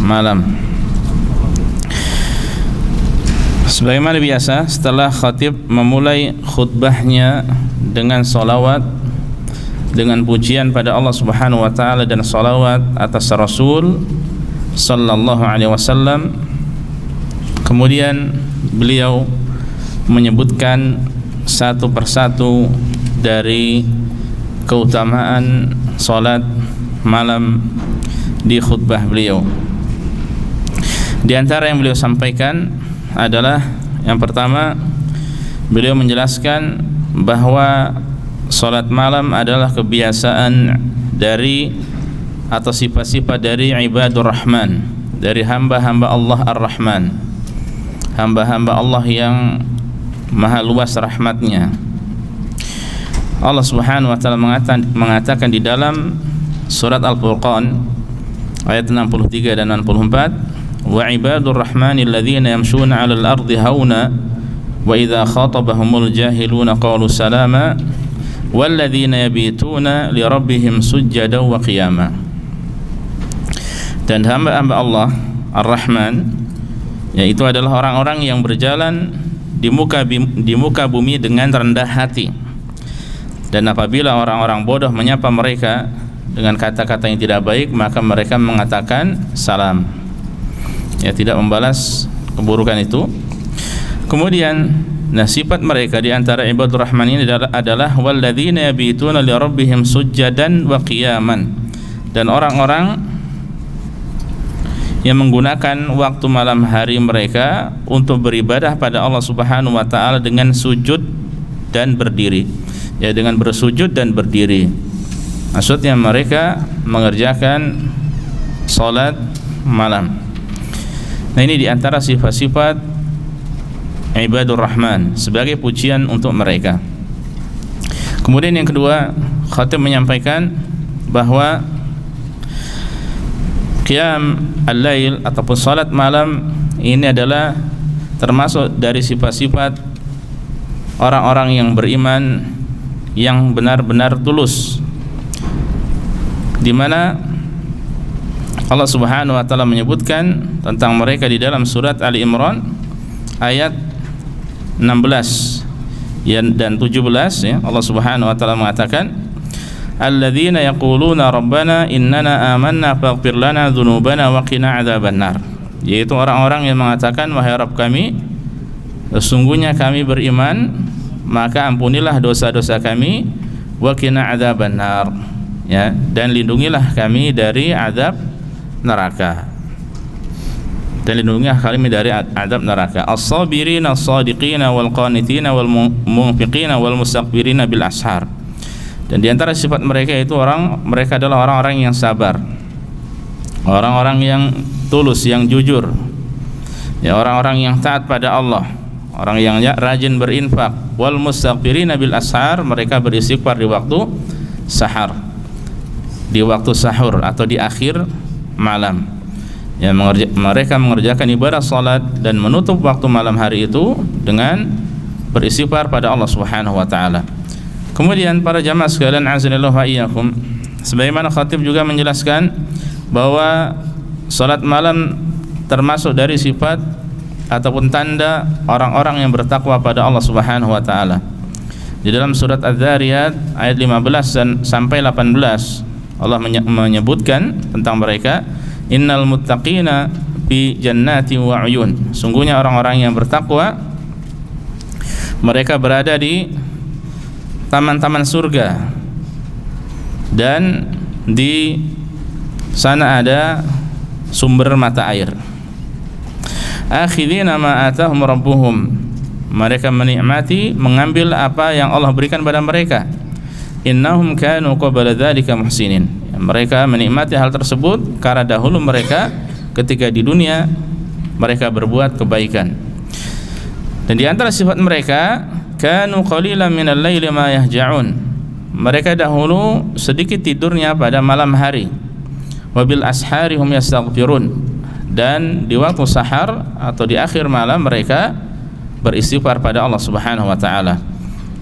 malam. Sebagaimana biasa, setelah khatib memulai khutbahnya dengan salawat, dengan pujian pada Allah Subhanahu wa taala dan salawat atas Rasul sallallahu alaihi wasallam, kemudian beliau menyebutkan satu persatu dari keutamaan salat malam di khutbah beliau. Di antara yang beliau sampaikan adalah yang pertama, beliau menjelaskan bahwa salat malam adalah kebiasaan dari atau sifat-sifat dari ibadur rahman, dari hamba-hamba Allah ar-Rahman, hamba-hamba Allah yang maha luas rahmatnya. Allah Subhanahu wa taala mengatakan di dalam surat Al-Furqan ayat 63 dan 64, wa ibadur rahmanil ladzina yamshuna 'alal ardi hauna wa idza khatabahumul jahiluna qalu salama wal ladzina yabituna li rabbihim sujjadan wa qiyama. Dan hamba-hamba Allah Ar-Rahman, yaitu adalah orang-orang yang berjalan di muka bumi dengan rendah hati, dan apabila orang-orang bodoh menyapa mereka dengan kata-kata yang tidak baik, maka mereka mengatakan salam, ya, tidak membalas keburukan itu. Kemudian sifat mereka di antara ibadur rahman ini adalah walladzina yabituna li rabbihim sujjadan wa qiyaman, dan orang-orang yang menggunakan waktu malam hari mereka untuk beribadah pada Allah Subhanahu wa taala dengan sujud dan berdiri, ya, dengan bersujud dan berdiri. Maksudnya mereka mengerjakan salat malam. Nah, ini diantara sifat-sifat ibadur rahman sebagai pujian untuk mereka. Kemudian yang kedua, khatib menyampaikan bahwa qiyam al-lail ataupun salat malam ini adalah termasuk dari sifat-sifat orang-orang yang beriman yang benar-benar tulus, di mana Allah Subhanahu wa taala menyebutkan tentang mereka di dalam surat Ali Imran ayat 16 dan 17, ya. Allah Subhanahu wa taala mengatakan, alladzina yaquluna rabbana innana amanna faghfir lana dzunubana wa qina adzabannar, yaitu orang-orang yang mengatakan, wahai Rabb kami, sesungguhnya kami beriman, maka ampunilah dosa-dosa kami, wa qina adzabannar, ya, dan lindungilah kami dari azab neraka, dan lindungilah kami dari azab neraka. As-sabirina as-sadiqina wal qanitina wal munfiqina wal mustakbirina bil ashar. Dan di antara sifat mereka itu mereka adalah orang-orang yang sabar, orang-orang yang tulus, yang jujur, ya, orang-orang yang taat pada Allah, orang yang rajin berinfak. Wal mustakbirina bil ashar, mereka beristighfar di waktu sahar, di waktu sahur atau di akhir malam, ya, mereka mengerjakan ibadah salat dan menutup waktu malam hari itu dengan beristighfar pada Allah Subhanahu wa taala. Kemudian para jamaah sekalian azanillahu wa iyyakum, sebagaimana khatib juga menjelaskan bahwa salat malam termasuk dari sifat ataupun tanda orang-orang yang bertakwa pada Allah Subhanahu wa taala. Di dalam surat Az-Zariyat ayat 15 dan sampai 18, Allah menyebutkan tentang mereka, innal muttaqina fi jannati wa uyun, sungguhnya orang-orang yang bertakwa mereka berada di taman-taman surga, dan di sana ada sumber mata air. Akhidina ma atahum rabbuhum, mereka menikmati, mengambil apa yang Allah berikan pada mereka. Innahum kanu qabla dzalika muhsinin, mereka menikmati hal tersebut karena dahulu mereka ketika di dunia mereka berbuat kebaikan. Dan di antara sifat mereka, kanu qalilan minal laili ma yahja'un, mereka dahulu sedikit tidurnya pada malam hari. Wabil ashari hum yastaghfirun, dan di waktu sahar atau di akhir malam mereka beristighfar pada Allah Subhanahu wa taala.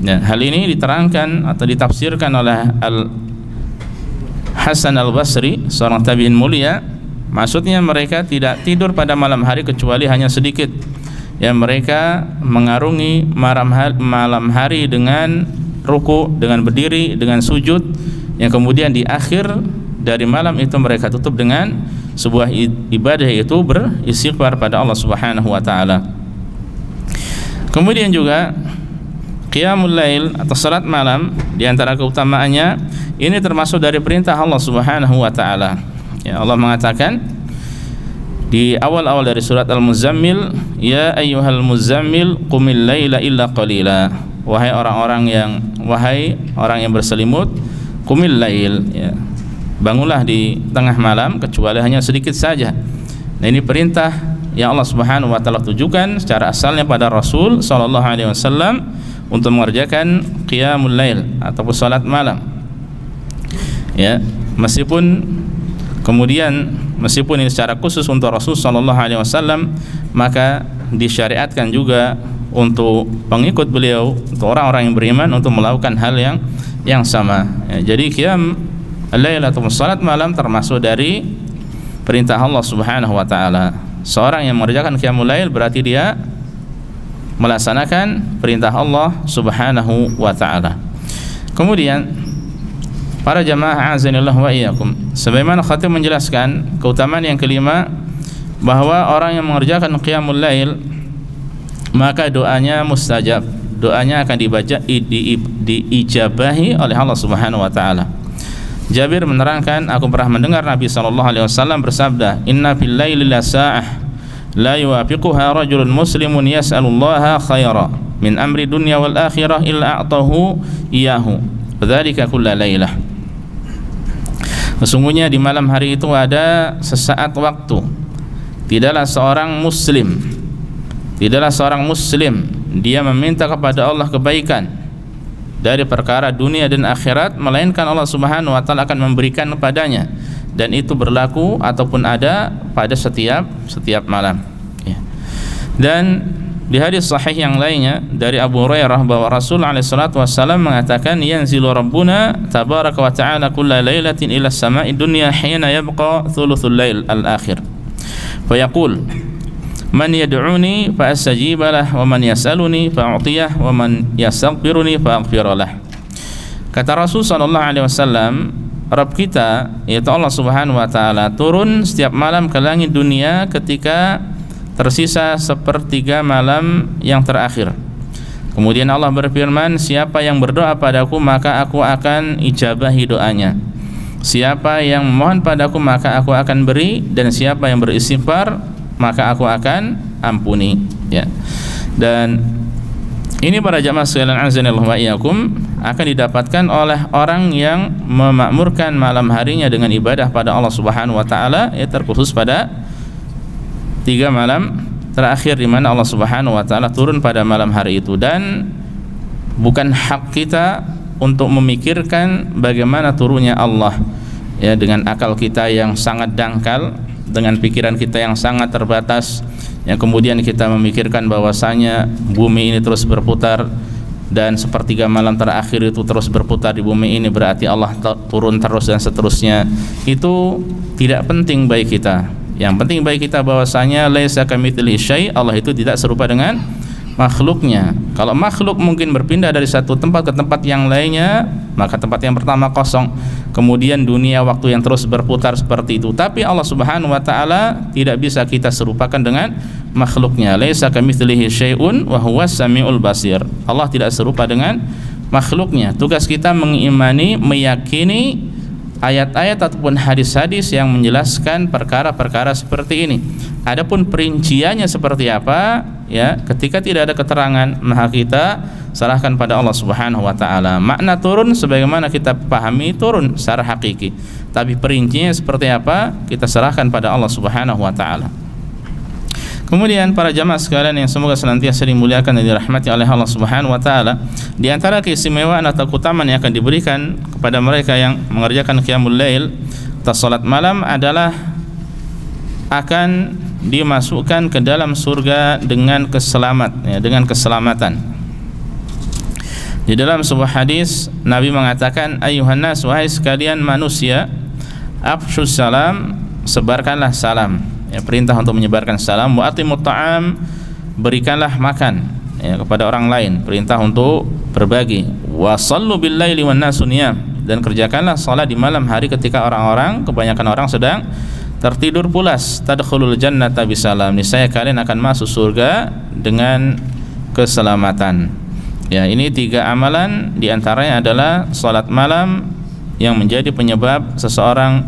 Dan hal ini diterangkan atau ditafsirkan oleh Al Hasan Al Basri, seorang tabi'in mulia, Maksudnya mereka tidak tidur pada malam hari kecuali hanya sedikit. Ya, mereka mengarungi malam hari dengan ruku, dengan berdiri, dengan sujud, yang kemudian di akhir dari malam itu mereka tutup dengan sebuah ibadah, yaitu beristighfar pada Allah Subhanahu wa taala. Kemudian juga qiyamul lail atau salat malam, di antara keutamaannya ini termasuk dari perintah Allah Subhanahu wa taala. Ya, Allah mengatakan di awal-awal dari surat Al-Muzammil, ya ayyuhal muzammil qumil laila illa qalila. Wahai orang yang berselimut, qumil lail, ya, bangunlah di tengah malam kecuali hanya sedikit saja. Nah, ini perintah yang Allah Subhanahu wa taala tujukan secara asalnya pada Rasul sallallahu alaihi wasallam untuk mengerjakan qiyamul lail ataupun salat malam. Ya, meskipun ini secara khusus untuk Rasul sallallahu alaihi wasallam, maka disyariatkan juga untuk pengikut beliau, untuk orang-orang yang beriman untuk melakukan hal yang sama. Ya, jadi qiyam al-lail atau salat malam termasuk dari perintah Allah Subhanahu wa taala. Seorang yang mengerjakan qiyamul lail berarti dia melaksanakan perintah Allah Subhanahu wa taala. Kemudian para jamaah azanillah wa iyyakum, sebagaimana khatib menjelaskan keutamaan yang kelima, bahwa orang yang mengerjakan qiyamul lail maka doanya mustajab, doanya akan diijabahi oleh Allah Subhanahu wa taala. Jabir menerangkan, aku pernah mendengar Nabi sallallahu alaihi wasallam bersabda, inna fil laili la sa'ah la yuwafiquha rajulun muslimun yas'alullaha khaira min amri dunya wal akhirah illa a'tahu iyahu dzalika kulla lailah. Sesungguhnya di malam hari itu ada sesaat waktu, tidaklah seorang muslim dia meminta kepada Allah kebaikan dari perkara dunia dan akhirat, melainkan Allah Subhanahu wa taala akan memberikan kepadanya, dan itu berlaku ataupun ada pada setiap malam. Ya. Dan di hadis sahih yang lainnya dari Abu Hurairah bahwa Rasul alaihi salatu wasallam mengatakan, yanzilu rabbuna tabaraka wa ta'ala kulla lailatin ila as-sama'i dunya hina yabqa thuluthul lail al-akhir fa yaqul man yad'uni fa astajib lah, wa man yas'aluni fa a'tiyah, wa man yastaghfiruni fa aghfir lah. Kata Rasul sallallahu alaihi wasallam, Rabb kita yaitu Allah Subhanahu wa taala turun setiap malam ke langit dunia ketika tersisa sepertiga malam yang terakhir. Kemudian Allah berfirman, siapa yang berdoa padaku maka aku akan ijabahi doanya, siapa yang memohon padaku maka aku akan beri, dan siapa yang beristighfar maka aku akan ampuni. Ya. Dan ini para jamaah sekalian azanillahu wa iyyakum akan didapatkan oleh orang yang memakmurkan malam harinya dengan ibadah pada Allah Subhanahu wa taala, ya, terkhusus pada 3 malam terakhir di mana Allah Subhanahu wa taala turun pada malam hari itu. Dan bukan hak kita untuk memikirkan bagaimana turunnya Allah, ya, dengan akal kita yang sangat dangkal, dengan pikiran kita yang sangat terbatas, yang kemudian kita memikirkan bahwasanya bumi ini terus berputar dan sepertiga malam terakhir itu terus berputar di bumi ini berarti Allah turun terus dan seterusnya. Itu tidak penting bagi kita. Yang penting bagi kita bahwasanya laisa kamitslihi syai', Allah itu tidak serupa dengan makhluknya. Kalau makhluk mungkin berpindah dari satu tempat ke tempat yang lainnya, maka tempat yang pertama kosong, kemudian dunia waktu yang terus berputar seperti itu. Tapi Allah Subhanahu wa taala tidak bisa kita serupakan dengan makhluknya. Laisa kamitslihi syai'un wa huwas samiul basir. Allah tidak serupa dengan makhluknya. Tugas kita mengimani, meyakini ayat-ayat ataupun hadis-hadis yang menjelaskan perkara-perkara seperti ini. Adapun perinciannya seperti apa, ya, ketika tidak ada keterangan maka kita serahkan pada Allah Subhanahu wa taala. Makna turun sebagaimana kita pahami turun secara hakiki, tapi perincinya seperti apa kita serahkan pada Allah Subhanahu wa taala. Kemudian para jamaah sekalian yang semoga senantiasa dimuliakan dan dirahmati oleh Allah Subhanahu wa taala, di antara keistimewaan atau keutamaan yang akan diberikan kepada mereka yang mengerjakan qiyamul lail atau salat malam adalah akan dimasukkan ke dalam surga dengan keselamatan. Di dalam sebuah hadis Nabi mengatakan, ayuhan nas, wahai sekalian manusia, afshus salam sebarkanlah salam, ya, perintah untuk menyebarkan salam. Wa atimut ta'am, berikanlah makan, ya, kepada orang lain, perintah untuk berbagi. Wa sallu bil laili wan nasu niyam, dan kerjakanlah salat di malam hari ketika orang-orang, kebanyakan orang sedang tertidur pulas. Tadkhulul jannata bisalam, niscaya kalian akan masuk surga dengan keselamatan. Ya, ini 3 amalan, diantaranya adalah salat malam yang menjadi penyebab seseorang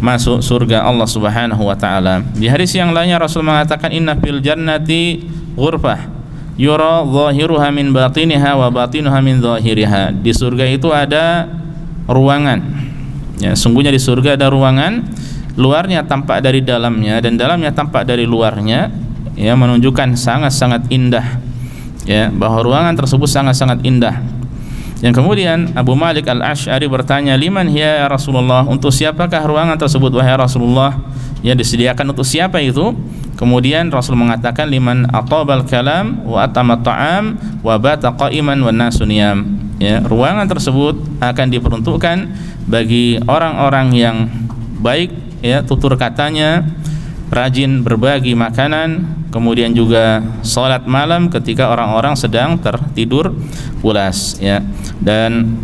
masuk surga Allah Subhanahu wa taala. Di hadis yang lainnya Rasul mengatakan, inna fil jannati ghurfah yura zahiruha min batiniha wa batinuha min zahiriha. Di surga itu ada ruangan. Ya, sungguhnya di surga ada ruangan, luarnya tampak dari dalamnya dan dalamnya tampak dari luarnya, ya, menunjukkan sangat-sangat indah, ya, bahwa ruangan tersebut sangat-sangat indah. Yang kemudian Abu Malik Al-Asy'ari bertanya, liman hiya ya Rasulullah, untuk siapakah ruangan tersebut wahai Rasulullah? Ya, disediakan untuk siapa itu? Kemudian Rasul mengatakan, liman atabal kalam wa atamat ta'am wa bata qa'iman wan nasu niyam. Ya, ruangan tersebut akan diperuntukkan bagi orang-orang yang baik, ya, tutur katanya, rajin berbagi makanan, kemudian juga salat malam ketika orang-orang sedang tertidur pulas, ya. Dan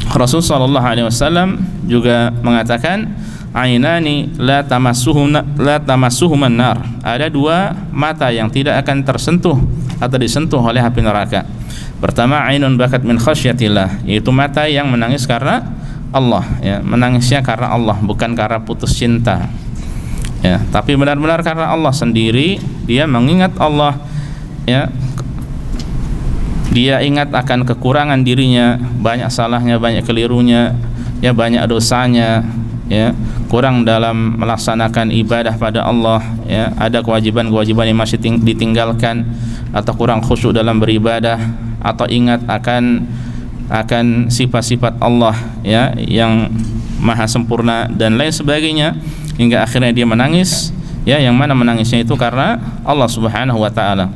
Rasul sallallahu alaihi wasallam juga mengatakan, ainani la tamassuhum nar, ada 2 mata yang tidak akan tersentuh atau disentuh oleh api neraka. Pertama, ainun bakat min khasyatillah, yaitu mata yang menangis karena Allah, ya, menangisnya karena Allah, bukan karena putus cinta, ya, tapi benar-benar karena Allah sendiri. Dia mengingat Allah, ya, dia ingat akan kekurangan dirinya, banyak salahnya, banyak kelirunya, ya, banyak dosanya, ya, kurang dalam melaksanakan ibadah pada Allah, ya, ada kewajiban-kewajiban yang masih ditinggalkan, atau kurang khusyuk dalam beribadah, atau ingat akan sifat-sifat Allah, ya, yang maha sempurna dan lain sebagainya, hingga akhirnya dia menangis, ya, yang mana menangisnya itu karena Allah Subhanahu wa taala.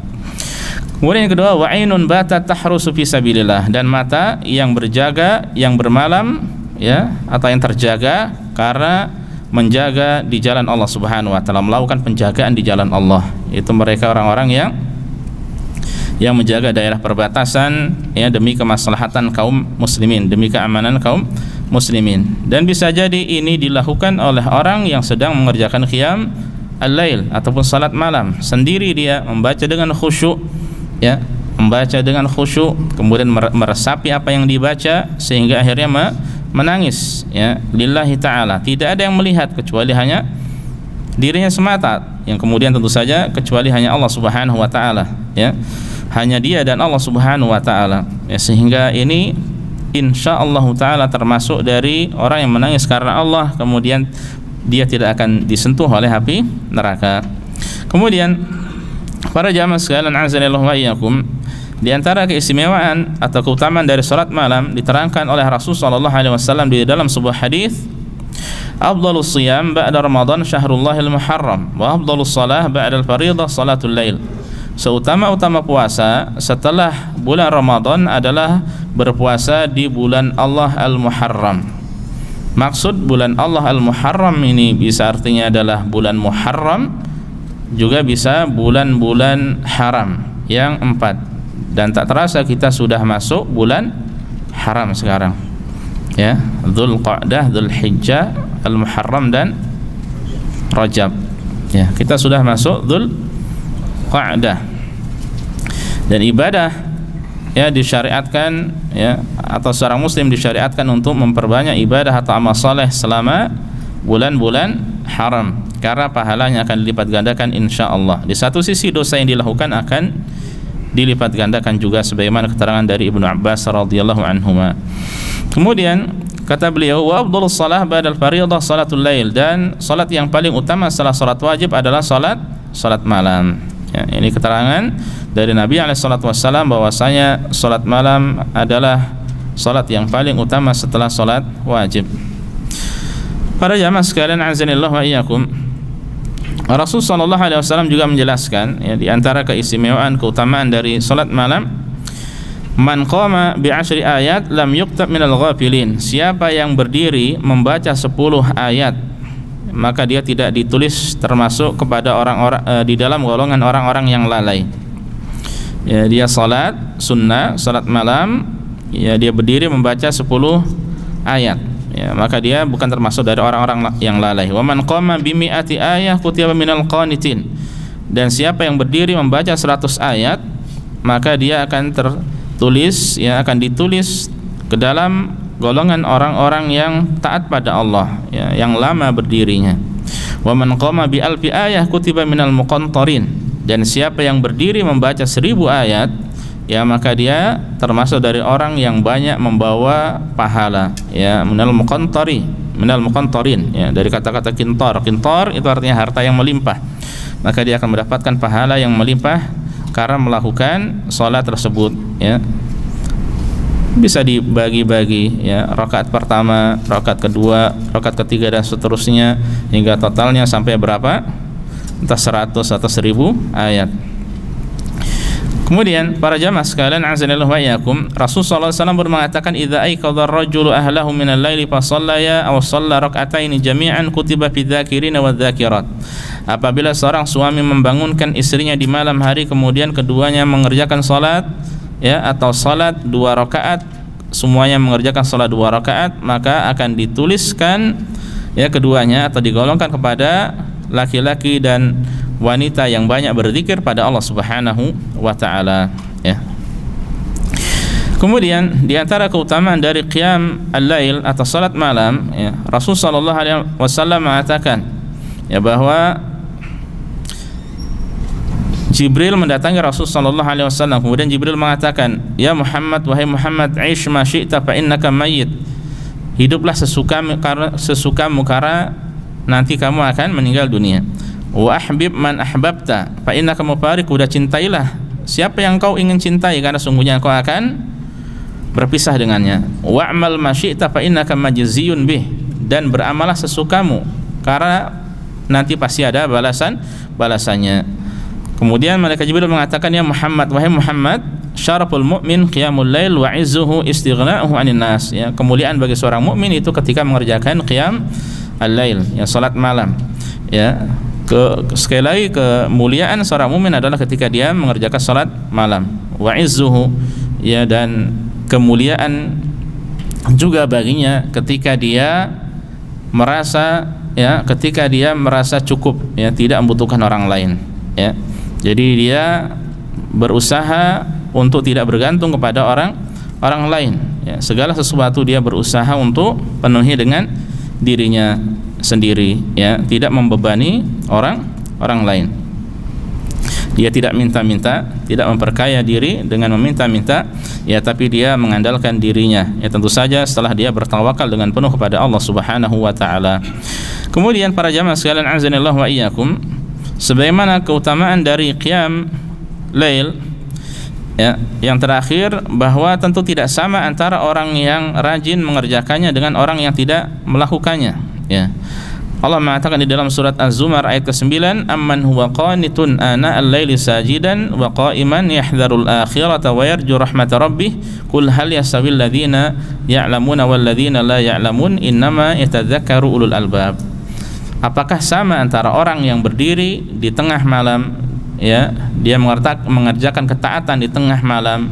Kemudian yang kedua, wa ainun batat tahrusu fi sabilillah, dan mata yang berjaga, yang bermalam, ya, atau yang terjaga karena menjaga di jalan Allah Subhanahu wa taala, melakukan penjagaan di jalan Allah. Itu mereka orang-orang yang menjaga daerah perbatasan, ya, demi kemaslahatan kaum muslimin, demi keamanan kaum muslimin. Dan bisa jadi ini dilakukan oleh orang yang sedang mengerjakan qiyam al-lail ataupun salat malam sendiri, dia membaca dengan khusyuk, ya, membaca dengan khusyuk, kemudian meresapi apa yang dibaca sehingga akhirnya menangis, ya, lillahi ta'ala. Tidak ada yang melihat kecuali hanya dirinya semata, yang kemudian tentu saja kecuali hanya Allah Subhanahu wa taala, ya, hanya dia dan Allah Subhanahu wa taala, ya, sehingga ini insyaallah taala termasuk dari orang yang menangis karena Allah, kemudian dia tidak akan disentuh oleh api neraka. Kemudian para jamaah sekalian, azanillahu wa iyyakum, di antara keistimewaan atau keutamaan dari salat malam diterangkan oleh Rasul sallallahu alaihi wasallam di dalam sebuah hadis, afdhalus shiyam ba'da Ramadan syahrullahil muharram wa afdhalus shalah ba'da al-fariidah salatul lail. Seutama-utama puasa setelah bulan Ramadan adalah berpuasa di bulan Allah Al-Muharram. Maksud bulan Allah Al-Muharram ini bisa artinya adalah bulan Muharram, juga bisa bulan-bulan haram yang 4. Dan tak terasa kita sudah masuk bulan haram sekarang, ya, Dzulqa'dah, Dzulhijjah, Al-Muharram dan Rajab, ya, kita sudah masuk Dzulqa'dah. Dan ibadah, ya, disyariatkan, ya, atau seorang muslim disyariatkan untuk memperbanyak ibadah atau amal saleh selama bulan-bulan haram, karena pahalanya akan dilipat gandakan insyaallah. Di satu sisi dosa yang dilakukan akan dilipat gandakan juga, sebagaimana keterangan dari Ibnu Abbas radhiyallahu anhuma. Kemudian kata beliau, wa afdhalus shalah ba'dal fariidah salatul lail, dan salat yang paling utama setelah salat wajib adalah salat malam. Ya, ini keterangan dari Nabi alaihissalatu wassalam bahwasanya salat malam adalah salat yang paling utama setelah salat wajib. Para jamaah sekalian, azanillahu wa iyyakum, Rasul sallallahu alaihi wasallam juga menjelaskan, ya, di antara keistimewaan keutamaan dari salat malam, man qama bi 10 ayat lam yuqtab minal ghafilin, siapa yang berdiri membaca 10 ayat maka dia tidak ditulis termasuk kepada orang-orang di dalam golongan orang-orang yang lalai. Ya, dia salat sunnah, salat malam, ya dia berdiri membaca 10 ayat. Ya, maka dia bukan termasuk dari orang-orang yang lalai. Wa man qama bi mi'ati ayah kutiba minal qanitin. Dan siapa yang berdiri membaca 100 ayat, maka dia akan tertulis, ya akan ditulis ke dalam golongan orang-orang yang taat pada Allah, ya, yang lama berdirinya. Wa man qama bi alfi ayah kutiba minal muqantarin. Dan siapa yang berdiri membaca 1000 ayat, ya maka dia termasuk dari orang yang banyak membawa pahala, ya, minal muqantarin, ya, dari kata-kata kintar. Kintar itu artinya harta yang melimpah. Maka dia akan mendapatkan pahala yang melimpah karena melakukan salat tersebut, ya. Bisa dibagi-bagi, ya, rakaat pertama, rakaat kedua, rakaat ketiga dan seterusnya hingga totalnya sampai berapa? Entah 100 atau 1000 ayat. Kemudian para jamaah sekalian, azanillahu wa iyyakum, Rasulullah SAW mengatakan idza ayqadha ar-rajulu ahlahu minal laili fa shallaya aw shalla rak'ataini jami'an kutiba fi dzakirina wa dzakirat. Apabila seorang suami membangunkan istrinya di malam hari kemudian keduanya mengerjakan salat, ya, atau salat 2 rakaat, semuanya mengerjakan salat 2 rakaat, maka akan dituliskan, ya, keduanya atau digolongkan kepada laki-laki dan wanita yang banyak berzikir pada Allah Subhanahu wa taala, ya. Kemudian di antara keutamaan dari qiyam al-lail atau salat malam, ya, Rasul sallallahu alaihi wasallam mengatakan, ya, bahwa Jibril mendatangi Rasul sallallahu alaihi wasallam. Kemudian Jibril mengatakan, "Ya Muhammad, wahai Muhammad, 'ish ma syi'ta fa innaka mayyit." Hiduplah sesukamu karena nanti kamu akan meninggal dunia. Wa ahbib man ahbabta fa innaka mufariqu. Dan cintailah siapa yang kau ingin cintai karena sungguhnya kau akan berpisah dengannya. Wa'mal ma syi'ta fa innaka majziyun bih. Dan beramalah sesukamu karena nanti pasti ada balasannya. Kemudian malaikat Jibril mengatakan, "Ya Muhammad, wahai Muhammad, syaraful mu'min qiyamul lail wa 'izzuhu istighna'uhu 'anil nas." Ya, kemuliaan bagi seorang mukmin itu ketika mengerjakan qiyam al-lail, ya, salat malam. Ya, sekali lagi kemuliaan seorang mukmin adalah ketika dia mengerjakan salat malam. Wa 'izzuhu, ya, dan kemuliaan juga baginya ketika dia merasa, ya, ketika dia merasa cukup, ya, tidak membutuhkan orang lain, ya. Jadi dia berusaha untuk tidak bergantung kepada orang lain, ya. Segala sesuatu dia berusaha untuk penuhi dengan dirinya sendiri, ya, tidak membebani orang lain. Dia tidak minta-minta, tidak memperkaya diri dengan meminta-minta, ya, tapi dia mengandalkan dirinya, ya, tentu saja setelah dia bertawakal dengan penuh kepada Allah Subhanahu wa taala. Kemudian para jamaah sekalian, azanillahu wa iyyakum, sebagaimana keutamaan dari qiyam lail, ya, yang terakhir bahwa tentu tidak sama antara orang yang rajin mengerjakannya dengan orang yang tidak melakukannya, ya. Allah mengatakan di dalam surat Az-Zumar ayat ke-9, "Amman huwa qanitun ana al-laili sajidan wa qa'iman yahdharul akhirata wa yarju rahmata rabbih qul hal yastawil ladzina ya'lamuna wal ladzina la ya'lamun innama yatadzakkaru ulul albab." Apakah sama antara orang yang berdiri di tengah malam, ya, dia mengerjakan ketaatan di tengah malam,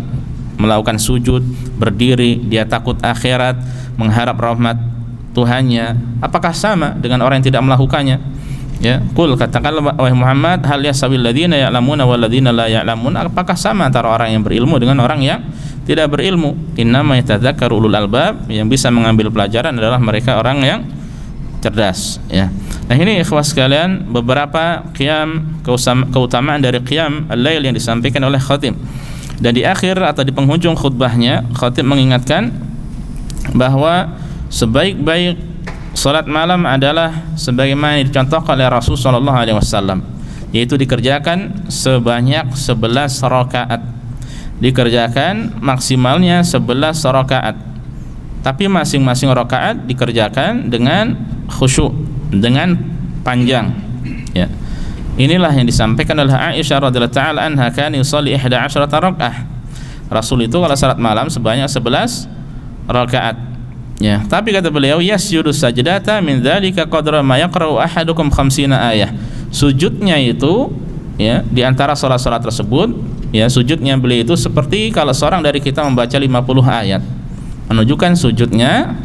melakukan sujud, berdiri, dia takut akhirat, mengharap rahmat Tuhannya, apakah sama dengan orang yang tidak melakukannya? Ya, qul, katakanlah wahai Muhammad, hal yasawil ladzina ya'lamuna wal ladzina la ya'lamun, apakah sama antara orang yang berilmu dengan orang yang tidak berilmu? Innama yatadzakkaru ulul albab, yang bisa mengambil pelajaran adalah mereka orang yang cerdas, ya. Nah, ini ikhwas sekalian beberapa keutamaan dari qiyam al-lail yang disampaikan oleh khatib. Dan di akhir atau di penghujung khutbahnya, khatib mengingatkan bahwa sebaik-baik salat malam adalah sebagaimana dicontohkan oleh Rasul sallallahu alaihi wasallam, yaitu dikerjakan sebanyak 11 rakaat. Dikerjakan maksimalnya 11 rakaat. Tapi masing-masing rakaat dikerjakan dengan khusyuk, dengan panjang, ya. Inilah yang disampaikan oleh Aisyah radhiyallahu taala anha, kana yusalli 11 rakaat. Rasul itu kalau salat malam sebanyak 11 rakaat. Ya, tapi kata beliau yasjudu sajdata min dzalika qadra ma yaqra'u ahadukum 50 ayah. Sujudnya itu ya di antara salat-salat tersebut, ya sujudnya beliau itu seperti kalau seorang dari kita membaca 50 ayat. Menunjukkan sujudnya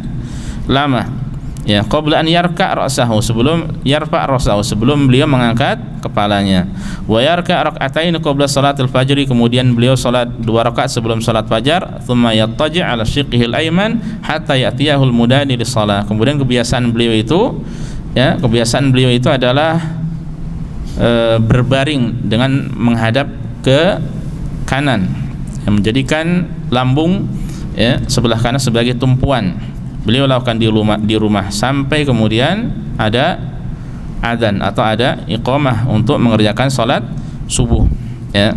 lama. Ya, qabla an yarka' ra'sahu, sebelum yarfa' ra'sahu, sebelum beliau mengangkat kepalanya. Wa yarka' rak'atain qabla salatil fajri, kemudian beliau salat 2 rakaat sebelum salat fajar. Tsumma yattaji' 'ala shiqqihil ayman hatta ya'tiyahul mudani lis-shalah. Kemudian kebiasaan beliau itu adalah berbaring dengan menghadap ke kanan, yang menjadikan lambung ya sebelah kanan sebagai tumpuan. Beliau lakukan di rumah sampai kemudian ada adzan atau ada iqamah untuk mengerjakan salat subuh, ya.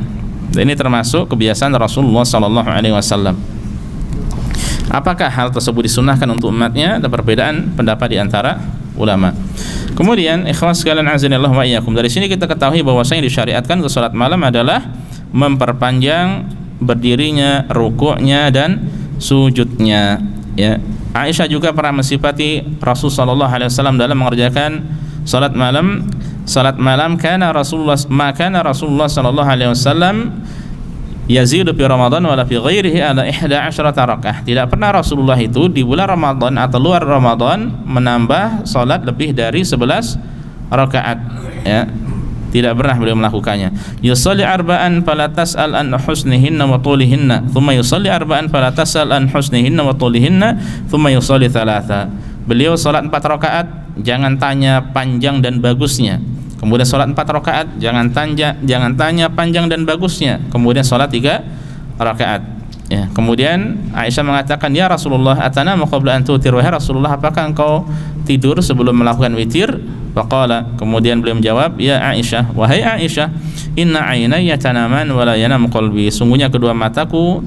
Dan ini termasuk kebiasaan Rasulullah sallallahu alaihi wasallam. Apakah hal tersebut disunahkan untuk umatnya? Ada perbedaan pendapat di antara ulama. Kemudian ikhwas sekalian azanillahu wa iyyakum, dari sini kita ketahui bahwasanya disyariatkan untuk salat malam adalah memperpanjang berdirinya, rukuknya dan sujudnya, ya. Aisyah juga pernah mensifati Rasul sallallahu alaihi wasallam dalam mengerjakan salat malam. Salat malam kana Rasulullah sallallahu alaihi wasallam yazidu fi Ramadan wala fi ghairihi ala 11 rakaah. Tidak pernah Rasulullah itu di bulan Ramadan atau luar Ramadan menambah salat lebih dari 11 rakaat, ya. Tidak pernah beliau melakukannya. Yusalli arba'an fala tas'al an husnihinna wa tulihinna, thumma yusalli arba'an fala tas'al an husnihinna wa tulihinna, thumma yusalli thalatha. Beliau salat 4 rakaat, jangan tanya panjang dan bagusnya. Kemudian salat 4 rakaat, jangan tanya panjang dan bagusnya. Kemudian salat 3 rakaat. Ya, kemudian Aisyah mengatakan, "Ya Rasulullah, atanamu qabla an tutir." Wahai Rasulullah, apakah engkau tidur sebelum melakukan witir? Faqala, kemudian beliau menjawab, "Ya Aisyah, wahai Aisyah, inna aynaya tanaman wa la yanam qalbi." Sungguhnya kedua mataku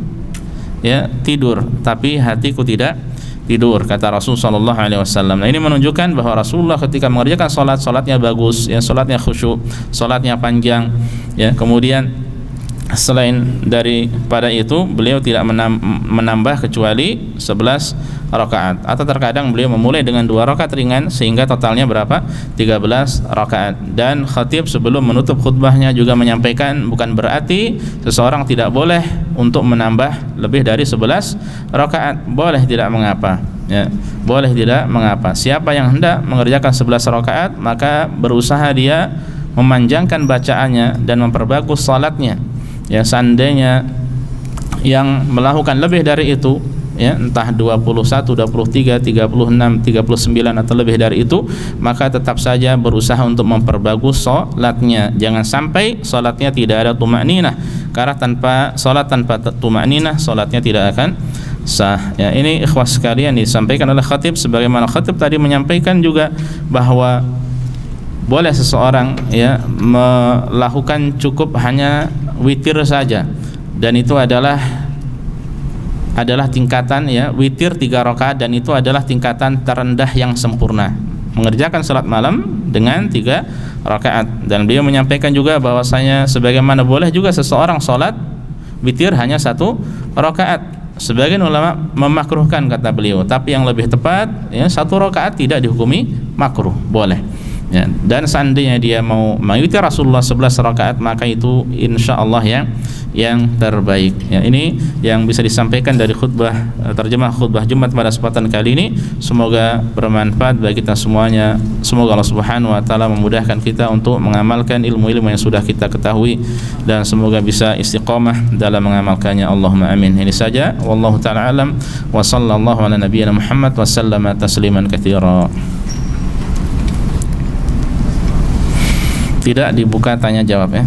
ya tidur, tapi hatiku tidak tidur, kata Rasul sallallahu alaihi wasallam. Nah, ini menunjukkan bahwa Rasulullah ketika mengerjakan salatnya bagus, ya salatnya khusyuk, salatnya panjang, ya. Kemudian selain daripada itu beliau tidak menambah kecuali 11 rakaat, atau terkadang beliau memulai dengan 2 rakaat ringan sehingga totalnya berapa? 13 rakaat. Dan khatib sebelum menutup khutbahnya juga menyampaikan bukan berarti seseorang tidak boleh untuk menambah lebih dari 11 rakaat, boleh, tidak mengapa, ya. Boleh, tidak mengapa. Siapa yang hendak mengerjakan 11 rakaat maka berusaha dia memanjangkan bacaannya dan memperbagus salatnya. Ya, seandainya yang melakukan lebih dari itu, ya, entah 21, 23, 36, 39 atau lebih dari itu, maka tetap saja berusaha untuk memperbagus salatnya. Jangan sampai salatnya tidak ada tumakninah, karena salat tanpa tumakninah salatnya tidak akan sah. Ya, ini ikhwas sekalian disampaikan oleh khatib, sebagaimana khatib tadi menyampaikan juga bahwa boleh seseorang ya melakukan cukup hanya witir saja, dan itu adalah tingkatan, ya, witir 3 rakaat, dan itu adalah tingkatan terendah yang sempurna, mengerjakan salat malam dengan 3 rakaat. Dan beliau menyampaikan juga bahwasanya sebagaimana boleh juga seseorang salat witir hanya 1 rakaat. Sebagian ulama memakruhkan, kata beliau, tapi yang lebih tepat, ya, 1 rakaat tidak dihukumi makruh, boleh. Ya, dan seandainya dia mau mengikuti Rasulullah 11 rakaat, maka itu insyaallah yang terbaik. Ya, ini yang bisa disampaikan dari terjemah khutbah Jumat pada kesempatan kali ini. Semoga bermanfaat bagi kita semuanya. Semoga Allah Subhanahu wa taala memudahkan kita untuk mengamalkan ilmu-ilmu yang sudah kita ketahui, dan semoga bisa istiqamah dalam mengamalkannya. Allahumma amin. Ini saja, wallahu taala alam, wa sallallahu ala nabiyyina Muhammad wa sallama tasliman katsira. Tidak dibuka tanya jawab, ya.